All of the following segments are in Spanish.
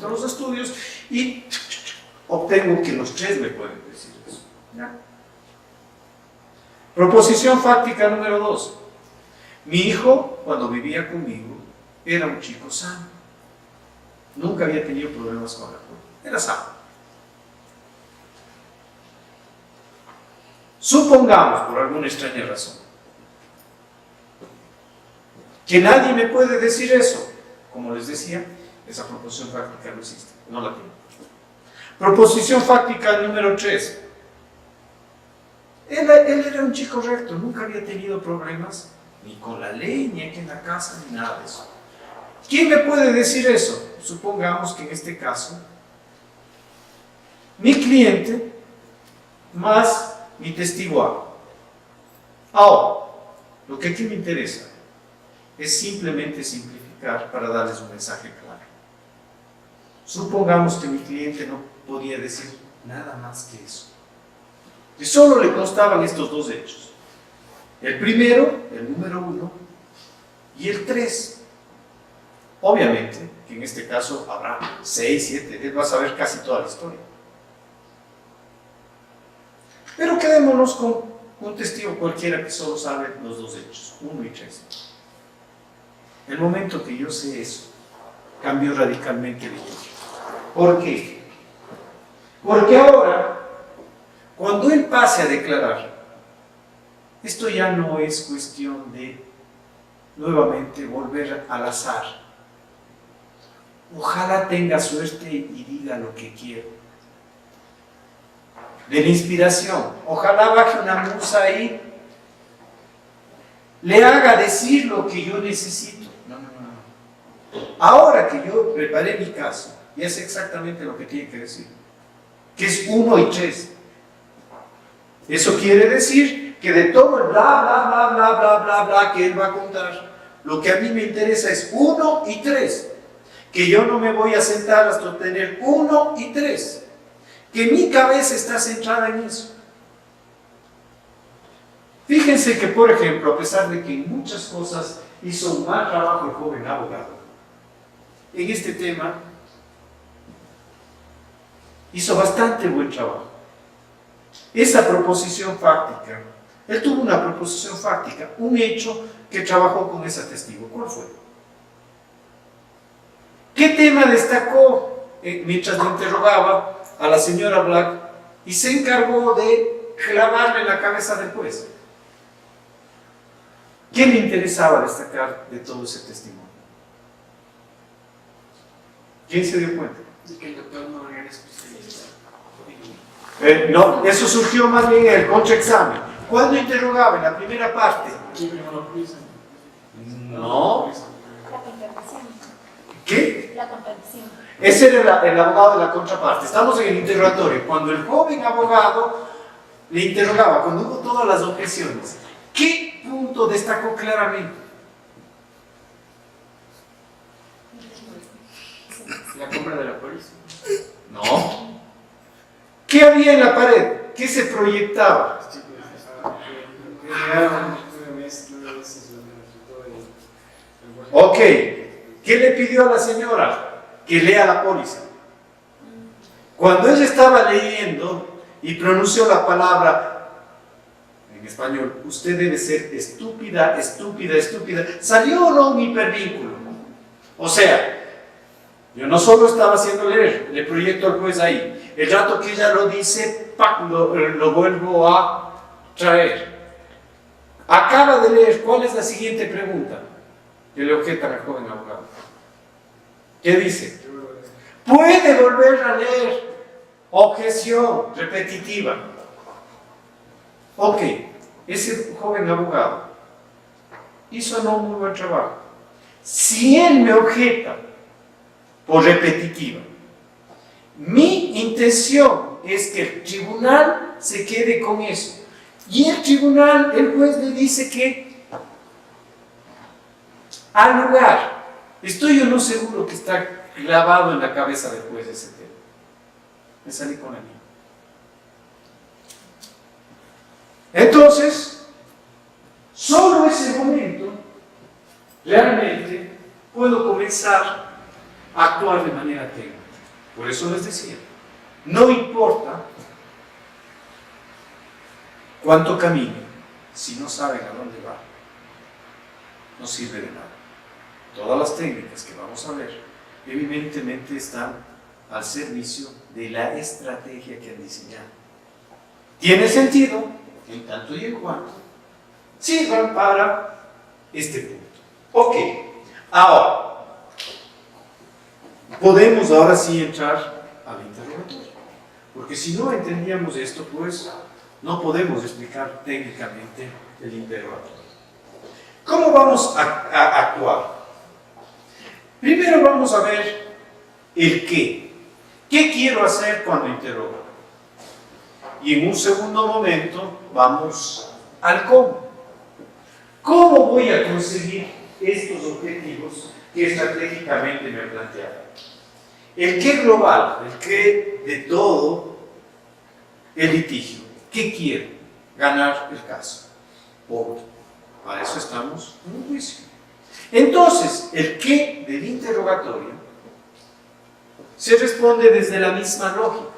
todos los estudios y obtengo que los tres me pueden decir eso. ¿Ya? Proposición fáctica número 2. Mi hijo, cuando vivía conmigo, era un chico sano. Nunca había tenido problemas con la alcohol. Era sano. Supongamos, por alguna extraña razón, que nadie me puede decir eso. Como les decía, esa proposición fáctica no existe, no la tiene. Proposición fáctica número 3. Él era un chico recto, nunca había tenido problemas ni con la ley, ni aquí en la casa, ni nada de eso. ¿Quién me puede decir eso? Supongamos que en este caso, mi cliente más mi testigo A. Ahora, lo que aquí me interesa es simplemente simplificar para darles un mensaje claro. Supongamos que mi cliente no podía decir nada más que eso. Y solo le constaban estos dos hechos. El primero, el número 1, y el 3. Obviamente, que en este caso habrá 6, 7, él va a saber casi toda la historia. Pero quedémonos con un testigo cualquiera que solo sabe los dos hechos, 1 y 3. El momento que yo sé eso, cambió radicalmente la historia. ¿Por qué? Porque ahora, cuando él pase a declarar, esto ya no es cuestión de nuevamente volver al azar. Ojalá tenga suerte y diga lo que quiero. De la inspiración, ojalá baje una musa ahí, le haga decir lo que yo necesito. No. Ahora que yo preparé mi caso, ya sé exactamente lo que tiene que decir, que es 1 y 3. Eso quiere decir que de todo el bla que él va a contar, lo que a mí me interesa es 1 y 3. Que yo no me voy a sentar hasta obtener 1 y 3. Que mi cabeza está centrada en eso. Fíjense que, por ejemplo, a pesar de que en muchas cosas hizo un mal trabajo el joven abogado, en este tema hizo bastante buen trabajo. Esa proposición fáctica, él tuvo una proposición fáctica, un hecho que trabajó con ese testigo. ¿Cuál fue? ¿Qué tema destacó mientras lo interrogaba a la señora Black y se encargó de clavarle en la cabeza del juez? ¿Qué le interesaba destacar de todo ese testimonio? ¿Quién se dio cuenta? De que el doctor no era especialista. No, eso surgió más bien en el contraexamen. ¿Cuándo interrogaba? En la primera parte. No. La contradicción. ¿Qué? La contradicción. Ese era el abogado de la contraparte. Estamos en el interrogatorio. Cuando el joven abogado le interrogaba, cuando hubo todas las objeciones, ¿qué punto destacó claramente? La compra de la póliza. No. ¿Qué había en la pared? ¿Qué se proyectaba? Ok. ¿Qué le pidió a la señora? Que lea la póliza. Cuando ella estaba leyendo y pronunció la palabra en español, usted debe ser estúpida, estúpida, estúpida, ¿salió o no un hipervínculo? O sea, yo no solo estaba haciendo leer, le proyecto al juez ahí. El rato que ella lo dice, ¡pac!, lo vuelvo a traer. Acaba de leer, ¿cuál es la siguiente pregunta? Que le objetan al joven abogado. ¿Qué dice? Puede volver a leer. Objeción repetitiva. Ok, ese joven abogado hizo no muy buen trabajo. Si él me objeta por repetitiva, mi intención es que el tribunal se quede con eso. Y el tribunal, el juez le dice que al lugar, estoy yo no seguro que está clavado en la cabeza del juez ese tema. Me salí con la mía. Entonces, solo ese momento, realmente, puedo comenzar a actuar de manera técnica. Por eso les decía, no importa cuánto camine, si no saben a dónde va, no sirve de nada. Todas las técnicas que vamos a ver, evidentemente están al servicio de la estrategia que han diseñado. Tiene sentido, en tanto y en cuanto, sirvan para este punto. Ok, ahora, podemos ahora sí entrar al interrogatorio, porque si no entendíamos esto, pues no podemos explicar técnicamente el interrogatorio. ¿Cómo vamos a actuar? Primero vamos a ver el qué. ¿Qué quiero hacer cuando interrogo? Y en un segundo momento vamos al cómo. ¿Cómo voy a conseguir estos objetivos que estratégicamente me he planteado? El qué global, el qué de todo el litigio. ¿Qué quiero? Ganar el caso. Para eso estamos en un juicio. Entonces, el qué del interrogatorio se responde desde la misma lógica.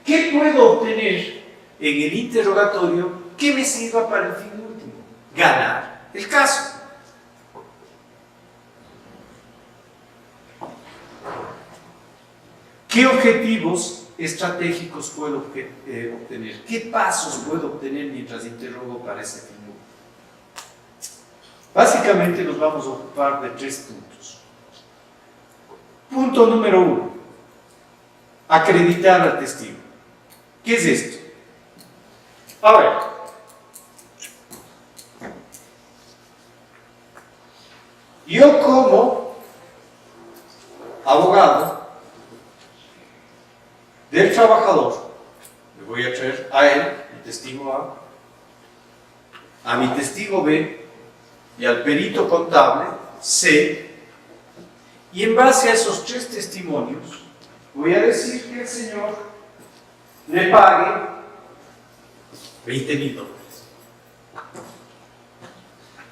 ¿Qué puedo obtener en el interrogatorio que me sirva para el fin último? Ganar el caso. ¿Qué objetivos estratégicos puedo obtener? ¿Qué pasos puedo obtener mientras interrogo para ese fin? Básicamente nos vamos a ocupar de 3 puntos. Punto número 1. Acreditar al testigo. ¿Qué es esto? A ver. Yo como abogado del trabajador, le voy a traer a él, el testigo A mi testigo B y al perito contable C, y en base a esos 3 testimonios voy a decir que el señor le pague $20,000.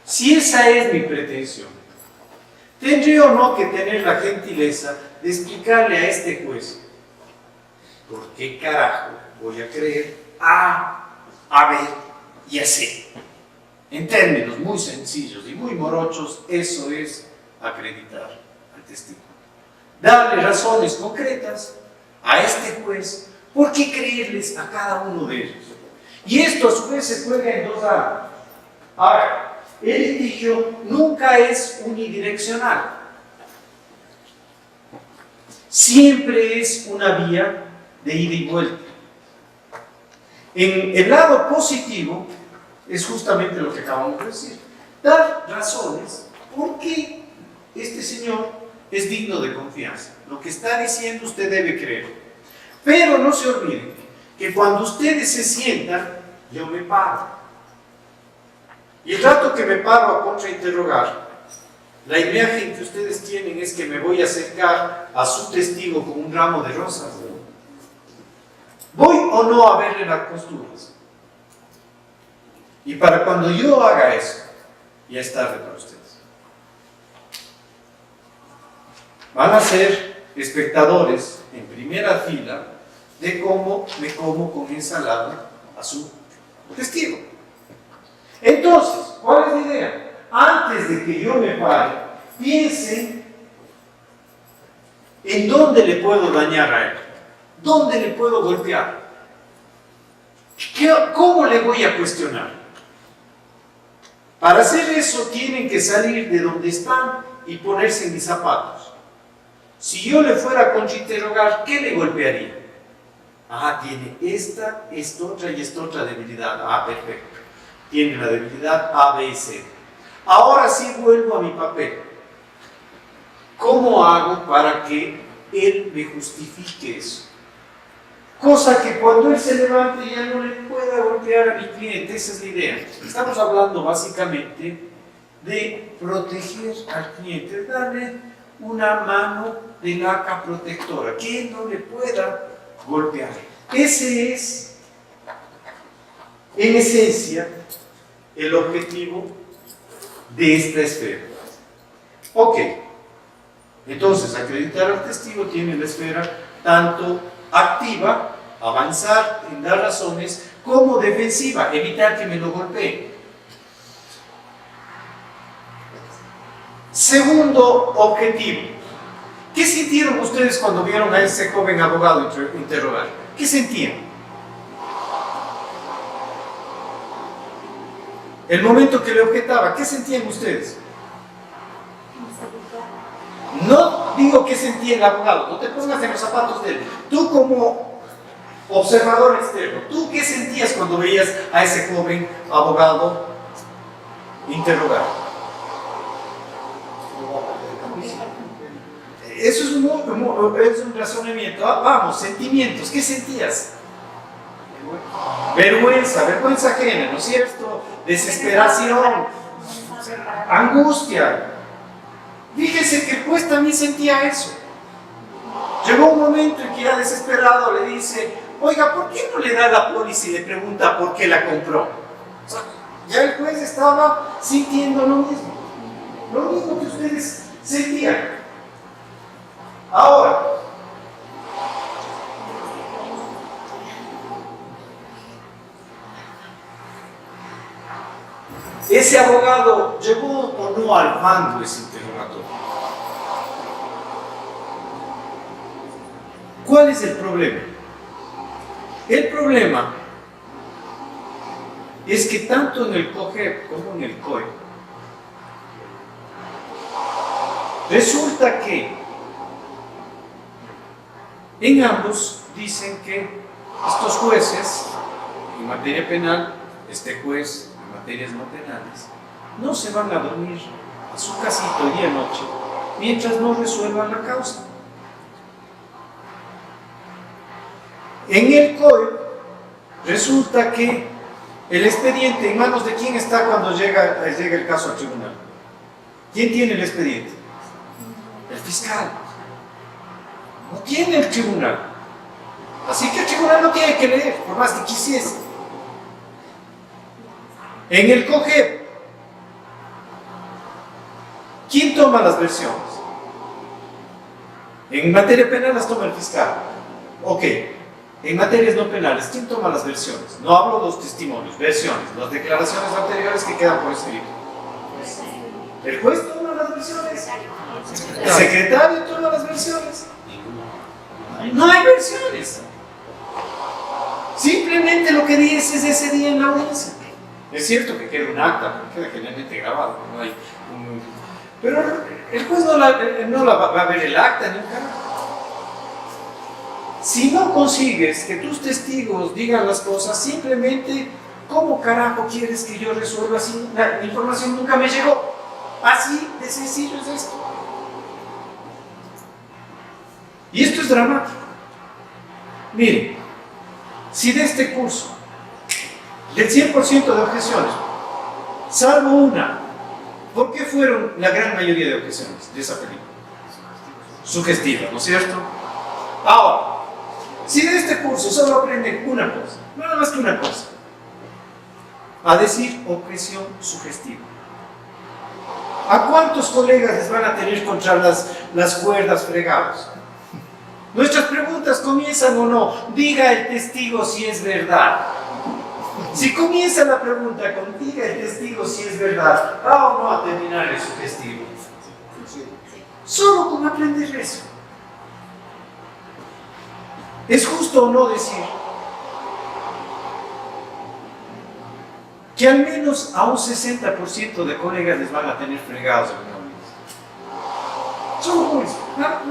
Si esa es mi pretensión, ¿tendré o no que tener la gentileza de explicarle a este juez por qué carajo voy a creer A, B y a C? En términos muy sencillos y muy morochos, eso es acreditar al testigo. Darle razones concretas a este juez por qué creerles a cada uno de ellos. Y esto a su vez se juega en 2 ámbitos. Ahora, el litigio nunca es unidireccional. Siempre es una vía de ida y vuelta. En el lado positivo, es justamente lo que acabamos de decir. Dar razones por qué este señor es digno de confianza. Lo que está diciendo usted debe creer. Pero no se olviden que cuando ustedes se sientan, yo me paro. Y el rato que me paro a contrainterrogar, la imagen que ustedes tienen es que me voy a acercar a su testigo con un ramo de rosas. ¿Voy o no a verle las costuras? Y para cuando yo haga eso, ya es tarde para ustedes. Van a ser espectadores en primera fila de cómo me como con ensalada a su testigo. Entonces, ¿cuál es la idea? Antes de que yo me pare, piensen en dónde le puedo dañar a él, dónde le puedo golpear, cómo le voy a cuestionar. Para hacer eso tienen que salir de donde están y ponerse en mis zapatos. Si yo le fuera a contrainterrogar, ¿qué le golpearía? Tiene esta otra y esta otra debilidad. Perfecto. Tiene la debilidad A, B y C. Ahora sí vuelvo a mi papel. ¿Cómo hago para que él me justifique eso? Cosa que cuando él se levante ya no le pueda golpear a mi cliente. Esa es la idea. Estamos hablando básicamente de proteger al cliente, darle una mano de laca protectora, que él no le pueda golpear. Ese es, en esencia, el objetivo de esta esfera. Ok. Entonces, acreditar al testigo tiene la esfera tanto activa, avanzar en dar razones, como defensiva, evitar que me lo golpee. Segundo objetivo. ¿Qué sintieron ustedes cuando vieron a ese joven abogado interrogar? ¿Qué sentían? El momento que le objetaba, ¿qué sentían ustedes? No digo qué sentía el abogado, no te pongas en los zapatos de él. Tú como observador externo, ¿tú qué sentías cuando veías a ese joven abogado interrogar? Eso es un razonamiento. Vamos, sentimientos, ¿qué sentías? Vergüenza ajena, ¿no es cierto? Desesperación, angustia. Fíjese que el juez también sentía eso. Llegó un momento en que ya desesperado le dice: oiga, ¿por qué no le da la póliza y le pregunta por qué la compró? O sea, ya el juez estaba sintiendo lo mismo que ustedes sentían. Ahora, ¿ese abogado llegó o no al mando de ese interrogatorio? ¿Cuál es el problema? El problema es que tanto en el COGEP como en el COE resulta que en ambos dicen que estos jueces en materia penal, este juez en materias no penales, no se van a dormir a su casito día y noche mientras no resuelvan la causa. En el COE resulta que el expediente, ¿en manos de quién está cuando llega el caso al tribunal? ¿Quién tiene el expediente? El fiscal. No tiene el tribunal. Así que el tribunal no tiene que leer, por más que quisiese. En el COGEP, ¿quién toma las versiones? En materia penal las toma el fiscal. Ok. En materias no penales, ¿quién toma las versiones? No hablo de los testimonios, versiones, las declaraciones anteriores que quedan por escrito. ¿El juez toma las versiones? ¿El secretario toma las versiones? No hay versiones. Simplemente lo que dices ese día en la audiencia. Es cierto que queda un acta, queda generalmente grabado, no hay pero el juez no va a ver el acta nunca. Si no consigues que tus testigos digan las cosas, simplemente, ¿cómo carajo quieres que yo resuelva si la información nunca me llegó? Así de sencillo es esto. Y esto es dramático. Miren, si de este curso, del 100% de objeciones, salvo una, ¿por qué fueron la gran mayoría de objeciones de esa película? Sugestivas, ¿no es cierto? Ahora, si de este curso solo aprenden una cosa, nada más que una cosa, a decir objeción sugestiva, ¿a cuántos colegas les van a tener contra las cuerdas fregados? Nuestras preguntas comienzan o no, diga el testigo si es verdad. Si comienza la pregunta con diga el testigo si es verdad, ¿va o no a terminar el sugestivo? Solo con aprender eso. ¿Es justo o no decir que al menos a un 60% de colegas les van a tener fregados en una audiencia? Solo con eso,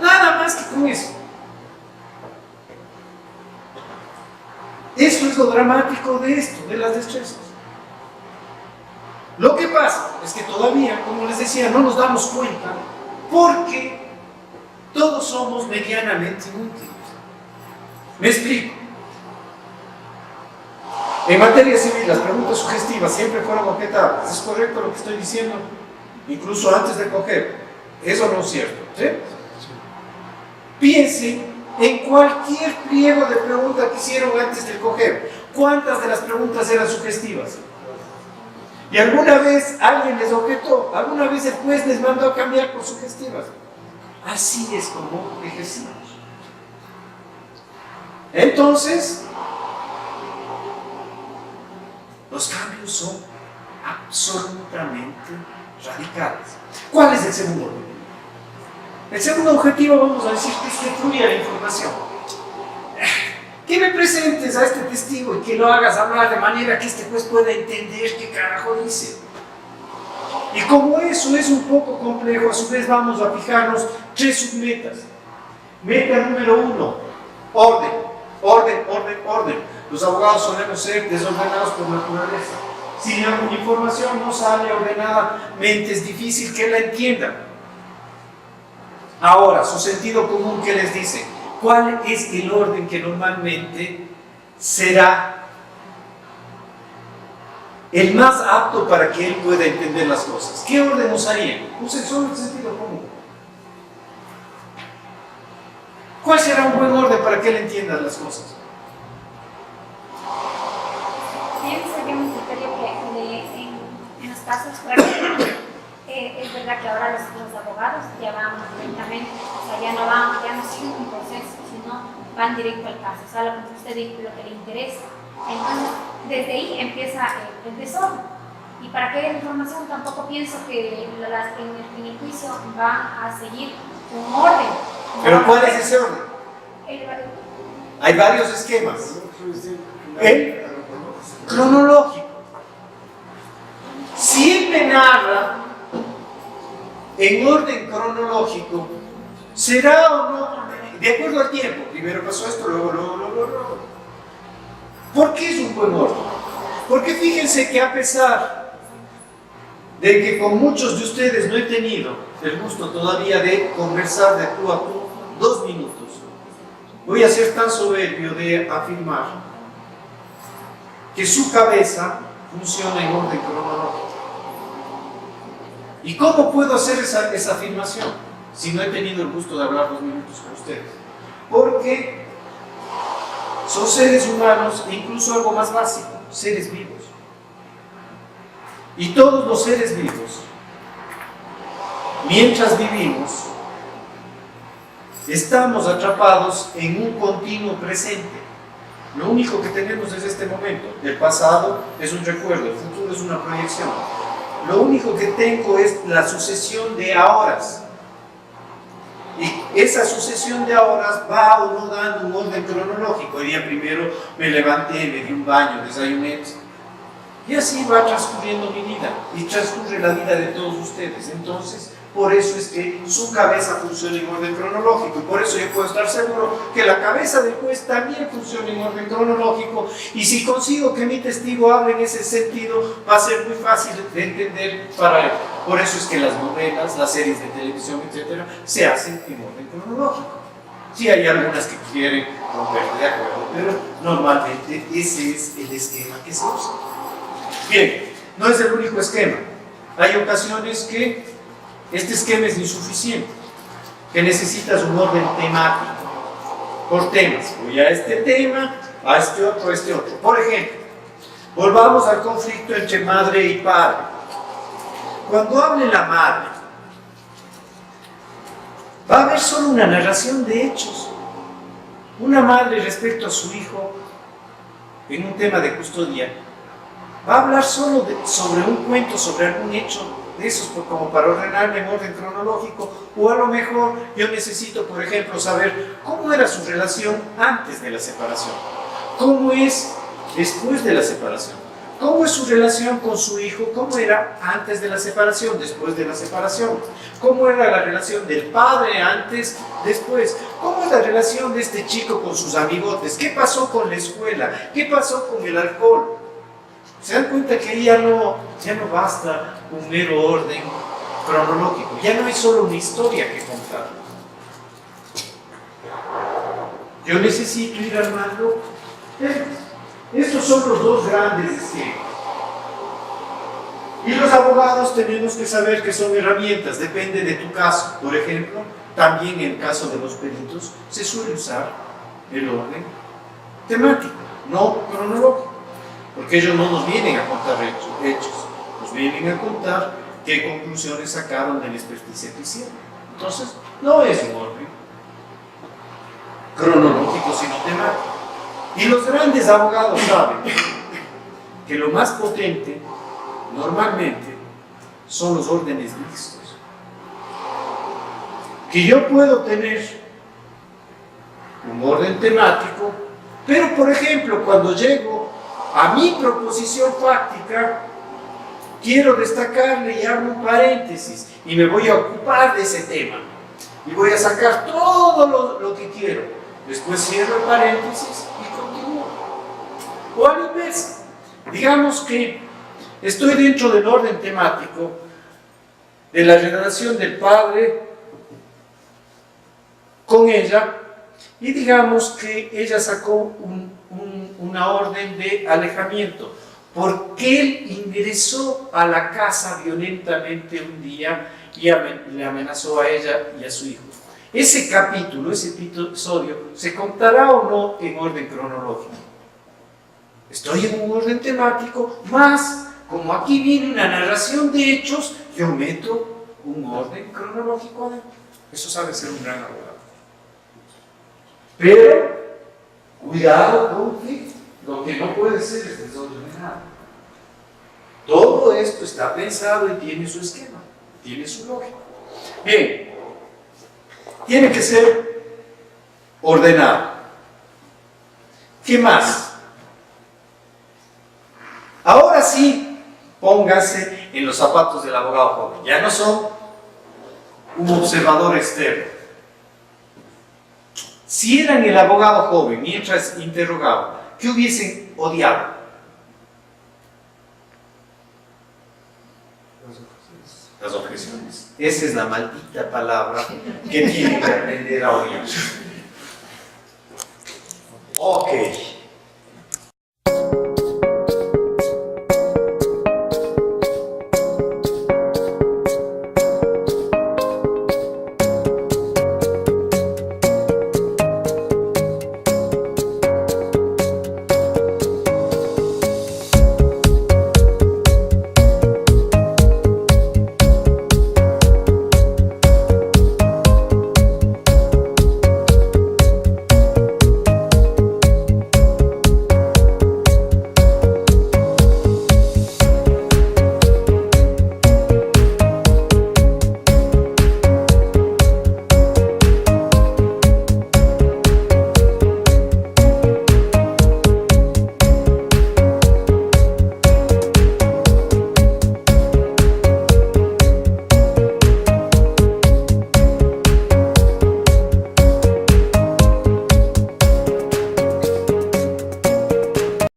nada más que con eso. Eso es lo dramático de esto, de las destrezas. Lo que pasa es que todavía, como les decía, no nos damos cuenta porque todos somos medianamente inútiles. Me explico. En materia civil, las preguntas sugestivas siempre fueron objetables. ¿Es correcto lo que estoy diciendo? Incluso antes de coger. Eso no es cierto. ¿Sí? Piensen en cualquier pliego de preguntas que hicieron antes del coger. ¿Cuántas de las preguntas eran sugestivas? Y alguna vez alguien les objetó. ¿Alguna vez el juez les mandó a cambiar por sugestivas? Así es como ejercimos. Entonces, los cambios son absolutamente radicales. ¿Cuál es el segundo objetivo? El segundo objetivo, vamos a decir, que es que fluya la información. Que me presentes a este testigo y que lo hagas hablar de manera que este juez pueda entender qué carajo dice. Y como eso es un poco complejo, a su vez vamos a fijarnos 3 submetas. Meta número 1, orden, orden, orden, orden. Los abogados solemos ser desordenados por naturaleza. Si la información no sale ordenadamente, es difícil que la entiendan. Ahora, su sentido común, ¿qué les dice? ¿Cuál es el orden que normalmente será el más apto para que él pueda entender las cosas? ¿Qué orden usarían? Usen solo el sentido común. ¿Cuál será un buen orden para que él entienda las cosas? Pienso que un criterio que en los casos prácticos es verdad que ahora los abogados ya van directamente, o sea, ya no siguen un proceso, sino van directo al caso, o sea, lo que usted dice, lo que le interesa. Entonces, desde ahí empieza el desorden. Y para que haya información, tampoco pienso que en el juicio van a seguir un orden. ¿Pero cuál es ese orden? El, Hay varios esquemas. El cronológico. Si él me narra en orden cronológico, ¿será o no? De acuerdo al tiempo. Primero pasó esto, luego. ¿Por qué es un buen orden? Porque fíjense que a pesar de que con muchos de ustedes no he tenido el gusto todavía de conversar de tú a tú 2 minutos, voy a ser tan soberbio de afirmar que su cabeza funciona en orden cronológico. ¿Y cómo puedo hacer esa afirmación si no he tenido el gusto de hablar 2 minutos con ustedes? Porque son seres humanos e incluso algo más básico, seres vivos. Y todos los seres vivos, mientras vivimos, estamos atrapados en un continuo presente. Lo único que tenemos es este momento. El pasado es un recuerdo, el futuro es una proyección. Lo único que tengo es la sucesión de ahoras. Y esa sucesión de ahoras va o no dando un orden cronológico. El día primero me levanté, me di un baño, desayuné. Y así va transcurriendo mi vida. Y transcurre la vida de todos ustedes. Entonces, por eso es que su cabeza funciona en orden cronológico. Y por eso yo puedo estar seguro que la cabeza del juez también funciona en orden cronológico. Y si consigo que mi testigo hable en ese sentido, va a ser muy fácil de entender para él. Por eso es que las novelas, las series de televisión, etcétera, se hacen en orden cronológico. Sí hay algunas que quieren romper de acuerdo, pero normalmente ese es el esquema que se usa. Bien, no es el único esquema. Hay ocasiones que este esquema es insuficiente, que necesitas un orden temático, por temas. Voy a este tema, a este otro, a este otro. Por ejemplo, volvamos al conflicto entre madre y padre. Cuando hable la madre, va a haber solo una narración de hechos. Una madre respecto a su hijo en un tema de custodia va a hablar solo sobre un cuento, sobre algún hecho de esos, como para ordenarme en orden cronológico, o a lo mejor yo necesito, por ejemplo, saber cómo era su relación antes de la separación, cómo es después de la separación, cómo es su relación con su hijo, cómo era antes de la separación, después de la separación, cómo era la relación del padre antes, después, cómo es la relación de este chico con sus amigotes, qué pasó con la escuela, qué pasó con el alcohol. Se dan cuenta que ahí ya no basta un mero orden cronológico, ya no hay solo una historia que contar. Yo necesito ir armando temas. Estos son los 2 grandes esquemas. Y los abogados tenemos que saber que son herramientas, depende de tu caso. Por ejemplo, también en el caso de los peritos se suele usar el orden temático, no cronológico. Porque ellos no nos vienen a contar hechos, nos vienen a contar qué conclusiones sacaron de la experticia que hicieron. Entonces, no es un orden cronológico, sino temático. Y los grandes abogados saben que lo más potente, normalmente, son los órdenes mixtos. Que yo puedo tener un orden temático, pero por ejemplo, cuando llego a mi proposición fáctica, quiero destacarle y hago un paréntesis y me voy a ocupar de ese tema y voy a sacar todo lo que quiero. Después cierro el paréntesis y continúo. O al inverso, digamos que estoy dentro del orden temático de la relación del padre con ella y digamos que ella sacó una orden de alejamiento porque él ingresó a la casa violentamente un día y le amenazó a ella y a su hijo. Ese capítulo, ese episodio, ¿se contará o no en orden cronológico? Estoy en un orden temático, más como aquí viene una narración de hechos, yo meto un orden cronológico adentro. Eso sabe ser un gran abogado. Pero, cuidado con que lo que no puede ser es desordenado. Todo esto está pensado y tiene su esquema, tiene su lógica. Bien, tiene que ser ordenado. ¿Qué más? Ahora sí, póngase en los zapatos del abogado joven. Ya no son un observador externo. Si eran el abogado joven mientras interrogaba, ¿qué hubiesen odiado? Las objeciones. Esa es la maldita palabra que tiene que aprender a oír. Ok.